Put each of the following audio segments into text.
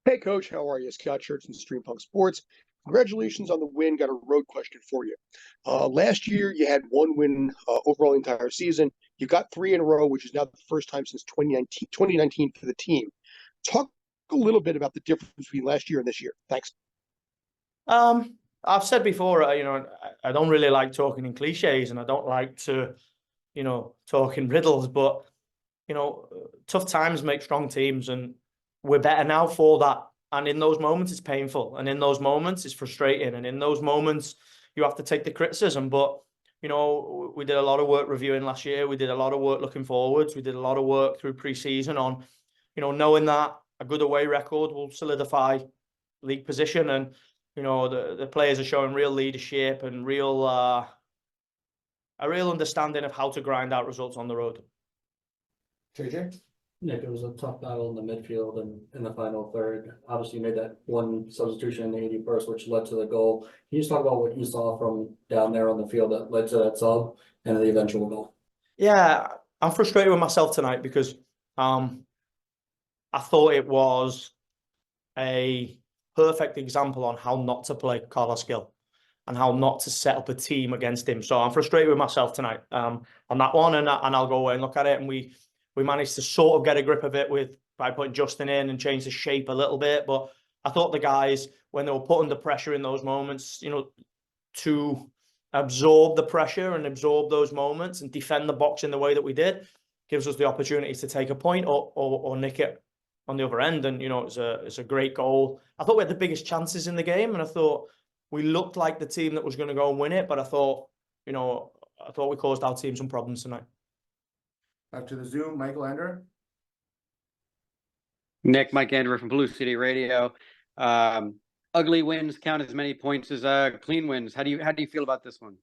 Hey, Coach, how are you? Scott Church from Stream Punk Sports. Congratulations on the win. Got a road question for you. Last year, you had one win overall the entire season. You got three in a row, which is now the first time since 2019 for the team. Talk a little bit about the difference between last year and this year. Thanks. I've said before, I don't really like talking in cliches, and I don't like to, talk in riddles. But tough times make strong teams, and we're better now for that. And in those moments, it's painful, and in those moments, it's frustrating, and in those moments, you have to take the criticism. But we did a lot of work reviewing last year. We did a lot of work looking forwards. We did a lot of work through pre-season on, knowing that a good away record will solidify league position, and the players are showing real leadership and a real understanding of how to grind out results on the road. JJ? Nick, it was a tough battle in the midfield and in the final third. Obviously, you made that one substitution in the 81st, which led to the goal. Can you just talk about what you saw from down there on the field that led to that sub and the eventual goal? Yeah, I'm frustrated with myself tonight because I thought it was a perfect example on how not to play Carles Gil and how not to set up a team against him. So I'm frustrated with myself tonight on that one, and I'll go away and look at it. And we managed to sort of get a grip of it by putting Justin in and change the shape a little bit. But I thought the guys, when they were put under pressure in those moments, to absorb the pressure and absorb those moments and defend the box in the way that we did, gives us the opportunity to take a point or nick it on the other end. And it's a great goal. I thought we had the biggest chances in the game, and I thought we looked like the team that was going to go and win it. But I thought we caused our team some problems tonight. Back to the Zoom, Michael Ender. Nick, Mike Andrew from Blue City Radio. Ugly wins count as many points as clean wins. How do you feel about this one?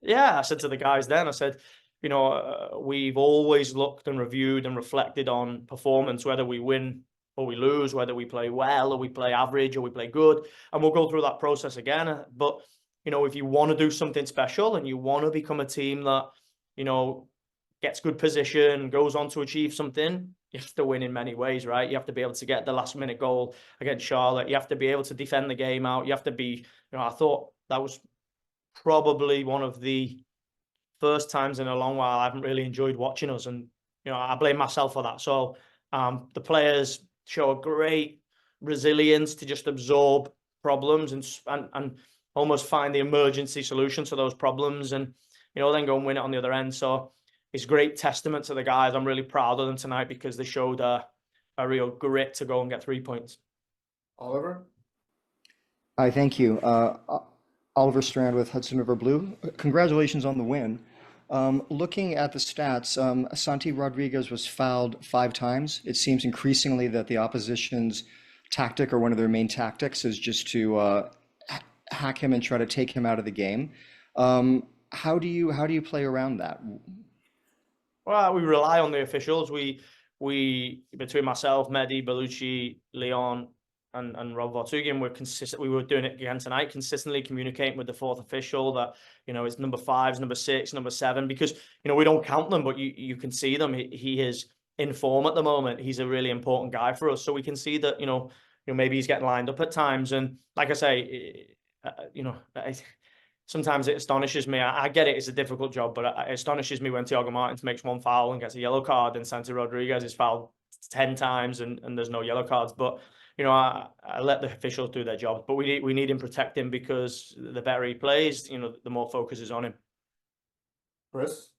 Yeah, I said to the guys then, I said, we've always looked and reviewed and reflected on performance, whether we win or we lose, whether we play well or we play average or we play good. And we'll go through that process again. But, if you want to do something special and you want to become a team that, gets good position, goes on to achieve something, you have to win in many ways, right? You have to be able to get the last minute goal against Charlotte. You have to be able to defend the game out. You have to be, I thought that was probably one of the first times in a long while I haven't really enjoyed watching us. And, I blame myself for that. So the players show a great resilience to just absorb problems and almost find the emergency solution to those problems and, then go and win it on the other end. So it's great testament to the guys. I'm really proud of them tonight because they showed a real grit to go and get 3 points. Oliver? Hi, thank you. Oliver Strand with Hudson River Blue. Congratulations on the win. Looking at the stats, Santi Rodriguez was fouled 5 times. It seems increasingly that the opposition's tactic, or one of their main tactics, is just to hack him and try to take him out of the game. How do you play around that? Well, we rely on the officials. We between myself, Mehdi, Bellucci, Leon, and Rob Vortugian, we're consistent. We were doing it again tonight, consistently communicating with the fourth official that it's number 5, number 6, number 7, because we don't count them, but you can see them. He is in form at the moment. He's a really important guy for us, so we can see that maybe he's getting lined up at times. And like I say, sometimes it astonishes me. I get it, it's a difficult job, but it astonishes me when Thiago Martins makes 1 foul and gets a yellow card, and Santi Rodriguez is fouled 10 times and there's no yellow cards. But I let the officials do their job. But we need him protecting, because the better he plays, the more focus is on him. Chris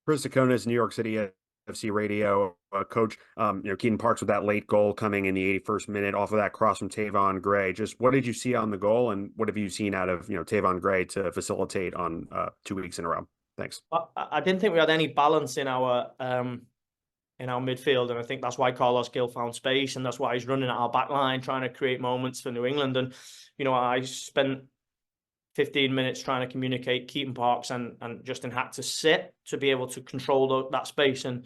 Akonis, New York City FC Radio. Coach, Keaton Parks with that late goal coming in the 81st minute off of that cross from Tavon Gray. Just what did you see on the goal, and what have you seen out of Tavon Gray to facilitate on 2 weeks in a row? Thanks. I didn't think we had any balance in our midfield, and I think that's why Carles Gil found space, and that's why he's running at our back line trying to create moments for New England. And I spent 15 minutes trying to communicate Keaton Parks and Justin Hack to sit to be able to control that space, and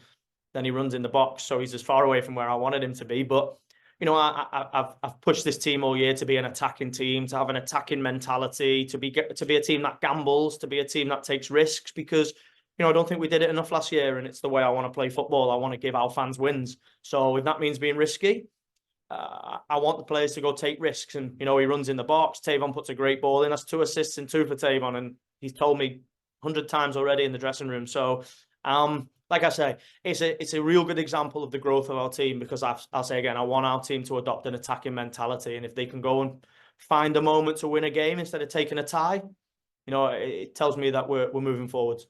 then he runs in the box, so he's as far away from where I wanted him to be. But I've pushed this team all year to be an attacking team, to have an attacking mentality, to be a team that gambles, to be a team that takes risks, because I don't think we did it enough last year, and it's the way I want to play football. I want to give our fans wins. So if that means being risky, I want the players to go take risks. And, you know, he runs in the box. Tavon puts a great ball in. That's 2 assists and 2 for Tavon. And he's told me 100 times already in the dressing room. So, like I say, it's a real good example of the growth of our team, because I'll say again, I want our team to adopt an attacking mentality. And if they can go and find a moment to win a game instead of taking a tie, you know, it tells me that we're moving forward.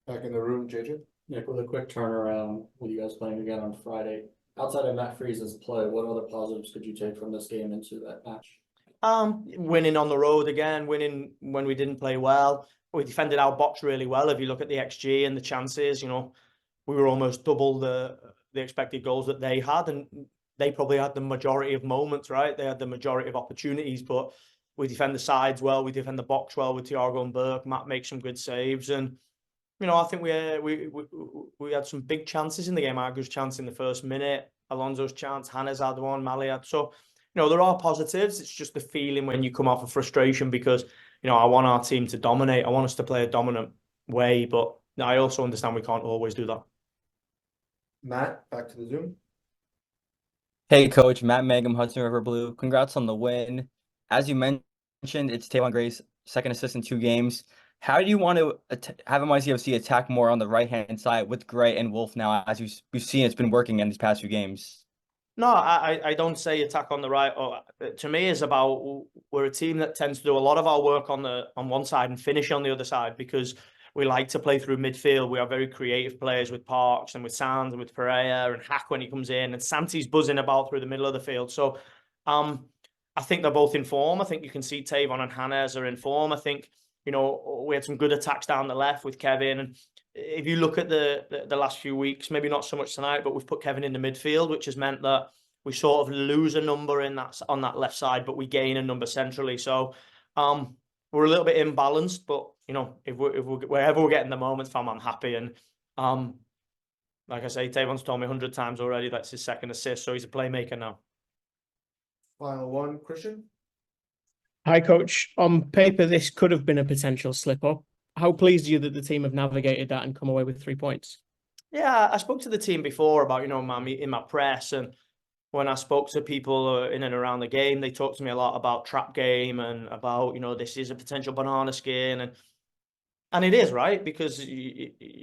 Back in the room, JJ. Nick, with a quick turnaround with you guys playing again on Friday, outside of Matt Freeze's play, what other positives could you take from this game into that match? Winning on the road again, winning when we didn't play well. We defended our box really well. If you look at the XG and the chances, you know, we were almost double the expected goals that they had, and they probably had the majority of moments, right? They had the majority of opportunities, but we defend the sides well, we defend the box well with Thiago and Burke. Matt makes some good saves, and you know, I think we had some big chances in the game. Argu's chance in the first minute, Alonso's chance, Hannah's had one, Mali had. So, you know, there are positives. It's just the feeling when you come off of frustration, because, you know, I want our team to dominate. I want us to play a dominant way, but I also understand we can't always do that. Matt, back to the Zoom. Hey, Coach. Matt Mangum, Hudson River Blue. Congrats on the win. As you mentioned, it's Tavon Gray's second assist in 2 games. How do you want to have NYCFC attack more on the right-hand side with Gray and Wolf now, as we've seen it's been working in these past few games? No, I don't say attack on the right. To me, it's about, we're a team that tends to do a lot of our work on one side and finish on the other side, because we like to play through midfield. We are very creative players with Parks and with Sands and with Pereira and Hack when he comes in, and Santi's buzzing about through the middle of the field. So I think they're both in form. I think you can see Tavon and Hannes are in form. I think, you know, we had some good attacks down the left with Kevin. And if you look at the last few weeks, maybe not so much tonight, but we've put Kevin in the midfield, which has meant that we sort of lose a number on that left side, but we gain a number centrally. So we're a little bit imbalanced, but you know, if we're wherever we're getting the moments from, I'm happy. And like I say, Tavon's told me 100 times already that's his second assist, so he's a playmaker now. Final one, Christian. Hi, Coach. On paper, this could have been a potential slip-up. How pleased are you that the team have navigated that and come away with 3 points? Yeah, I spoke to the team before about, you know, in my press, and when I spoke to people in and around the game, they talked to me a lot about trap game and about, you know, this is a potential banana skin, and it is, right? Because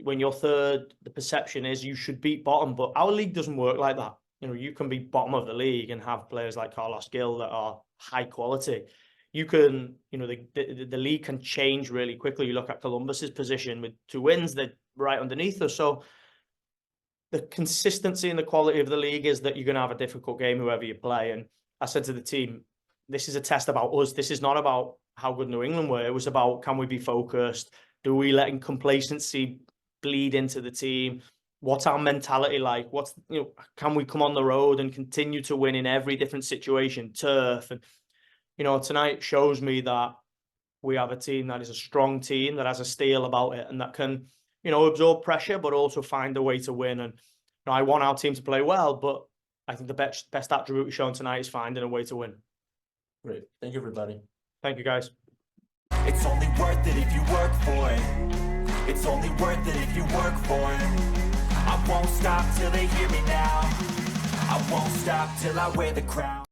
when you're third, the perception is you should beat bottom, but our league doesn't work like that. You know, you can be bottom of the league and have players like Carles Gil that are high quality. You can, you know, the league can change really quickly. You look at Columbus's position with 2 wins, they're right underneath us. So the consistency and the quality of the league is that you're going to have a difficult game whoever you play. And I said to the team, this is a test about us. This is not about how good New England were. It was about, can we be focused? Do we let complacency bleed into the team? What's our mentality like? You know, can we come on the road and continue to win in every different situation, turf? And, you know, tonight shows me that we have a team that is a strong team, that has a steel about it, and that can, you know, absorb pressure, but also find a way to win. And you know, I want our team to play well, but I think the best attribute we've shown tonight is finding a way to win. Great. Thank you, everybody. Thank you, guys. It's only worth it if you work for it. It's only worth it if you work for it. I won't stop till they hear me now. I won't stop till I wear the crown.